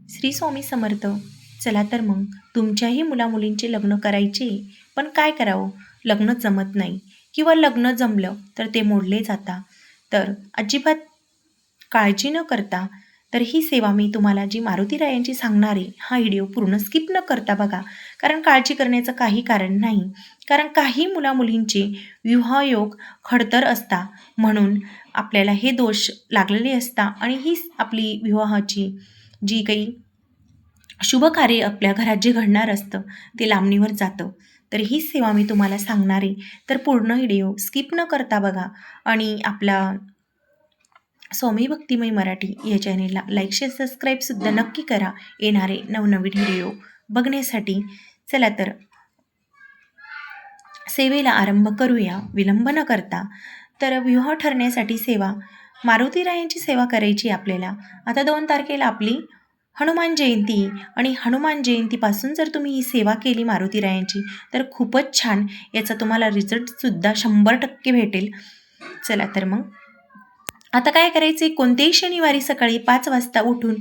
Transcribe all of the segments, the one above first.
श्री स्वामी समर्थ. चला तर मग तुमच्याही मुलामुलींचे लग्न करायचे, पण काय करावं? लग्न जमत नाही किंवा लग्न जमलं तर ते मोडले जाता. तर अजिबात काळजी न करता तर ही सेवा मी तुम्हाला जी मारुतीरायांची सांगणार आहे, हा व्हिडिओ पूर्ण स्किप न करता बघा. कारण काळजी करण्याचं काही कारण नाही. कारण काही मुलामुलींचे विवाहयोग खडतर असता, म्हणून आपल्याला हे दोष लागलेले असता आणि ही आपली विवाहाची जी काही शुभ कार्य आपल्या घरात जे घडणार असतं ते लांबणीवर जातं. तर ही सेवा मी तुम्हाला सांगणार आहे. तर पूर्ण व्हिडिओ स्किप न करता बघा आणि आपला स्वामी भक्तिमय मराठी या चॅनेलला लाईक शेअर सबस्क्राईबसुद्धा नक्की करा येणारे नवनवीन व्हिडिओ बघण्यासाठी. चला तर सेवेला आरंभ करूया विलंब न करता. तर विवाह ठरण्यासाठी सेवा मारुतीरायांची सेवा करायची आपल्याला. आता 2 तारखेला आपली हनुमान जयंती आणि हनुमान जयंतीपासून जर तुम्ही ही सेवा केली मारुतीरायांची तर खूपच छान याचा तुम्हाला रिझल्टसुद्धा 100% भेटेल. चला तर मग आता काय करायचे, कोणत्याही शनिवारी सकाळी 5 वाजता उठून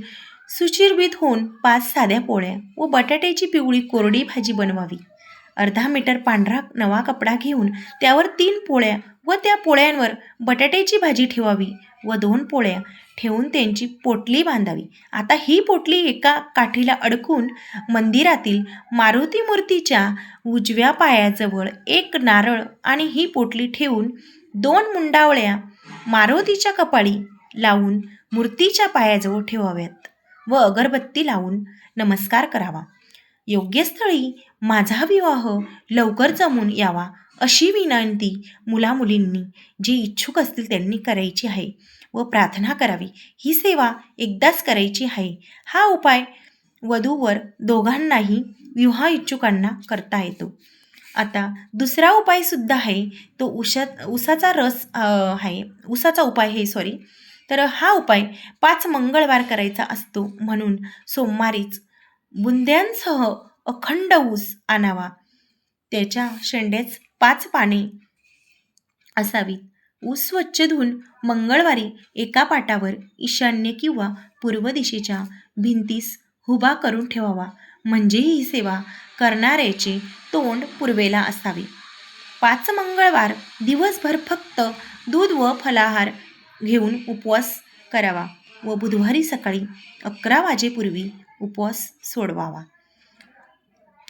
सुचिर्भीत होऊन 5 साध्या पोळ्या व बटाट्याची पिवळी कोरडी भाजी बनवावी. अर्धा मीटर पांढरा नवा कपडा घेऊन त्यावर 3 पोळ्या व त्या पोळ्यांवर बटाट्याची भाजी ठेवावी व 2 पोळ्या ठेवून त्यांची पोटली बांधावी. आता ही पोटली एका काठीला अडकून मंदिरातील मारुती मूर्तीच्या उजव्या पायाजवळ एक नारळ आणि ही पोटली ठेवून 2 मुंडावळ्या मारुतीच्या कपाळी लावून मूर्तीच्या पायाजवळ ठेवाव्यात व अगरबत्ती लावून नमस्कार करावा. योग्य स्थळी माझा विवाह लवकर जमून यावा अशी विनंती मुलामुलींनी जे इच्छुक असतील त्यांनी करायची आहे व प्रार्थना करावी. ही सेवा एकदाच करायची आहे. हा उपाय वधूवर दोघांनाही विवाह इच्छुकांना करता येतो. आता दुसरा उपायसुद्धा आहे, तो उसाचा रस आहे, उसाचा उपाय आहे सॉरी. तर हा उपाय 5 मंगळवार करायचा असतो, म्हणून सोमवारीच बुंद्यांसह अखंड ऊस आणावा. त्याच्या शेंड्याच 5 पाने असावीत. ऊस स्वच्छ धुवून मंगळवारी एका पाटावर ईशान्य किंवा पूर्व दिशेच्या भिंतीस उभा करून ठेवावा. म्हणजे ही सेवा करणाऱ्याचे तोंड पूर्वेला असावे. 5 मंगळवार दिवसभर फक्त दूध व फलाहार घेऊन उपवास करावा व बुधवारी सकाळी 11 वाजेपूर्वी उपवास सोडवावा.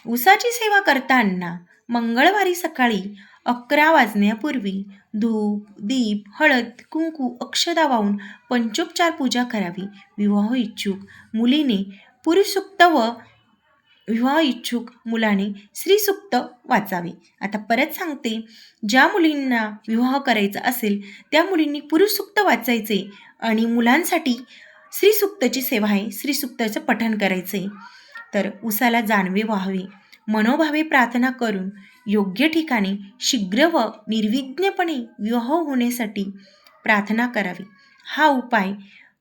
उसाची सेवा करताना मंगळवारी सकाळी 11 वाजण्यापूर्वी धूप, दीप, हळद, कुंकू, अक्षदा वाहून पंचोपचार पूजा करावी. विवाह इच्छुक मुलीने पुरुषसूक्त व विवाह इच्छुक मुलाने स्त्रीसूक्त वाचावे. आता परत सांगते, ज्या मुलींना विवाह करायचा असेल त्या मुलींनी पुरुषसूक्त वाचायचे आणि मुलांसाठी स्त्रीसूक्ताची सेवा आहे, स्त्रीसूक्ताचं पठण करायचे. तर उसाला जानवे व्हावे, मनोभावे प्रार्थना करून योग्य ठिकाणी शीघ्र व निर्विघ्नपणे विवाह होण्यासाठी प्रार्थना करावी. हा उपाय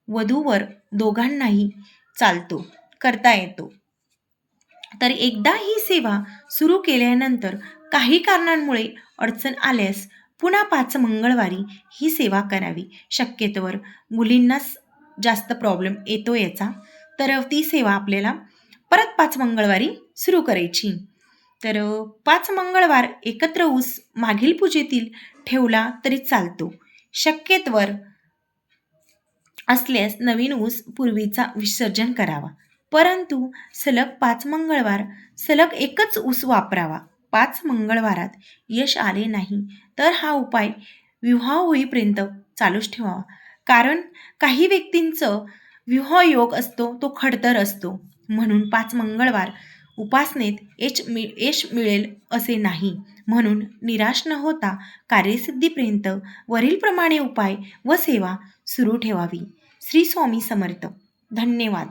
वधूवर दोघांनाही चालतो, करता येतो. तर एकदा ही सेवा सुरू केल्यानंतर काही कारणांमुळे अडचण आल्यास पुन्हा 5 मंगळवारी ही सेवा करावी. शक्यतोवर मुलींनाच जास्त प्रॉब्लेम येतो याचा, तर ती सेवा आपल्याला परत 5 मंगळवारी सुरू करायची. तर 5 मंगळवार एकत्र ऊस मागील पूजेतील ठेवला तरी चालतो. शक्यतोवर असल्यास नवीन ऊस पूर्वीचा विसर्जन करावा. परंतु सलग 5 मंगळवार सलग एकच ऊस वापरावा. 5 मंगळवारात यश आले नाही तर हा उपाय विवाह होईपर्यंत चालूच ठेवावा. कारण काही व्यक्तींचं विवाह योग असतो तो खडतर असतो, म्हणून 5 मंगळवार उपासनेत यश मिळेल असे नाही. म्हणून निराश न होता कार्यसिद्धीपर्यंत वरीलप्रमाणे उपाय व सेवा सुरू ठेवावी. श्री स्वामी समर्थ. धन्यवाद.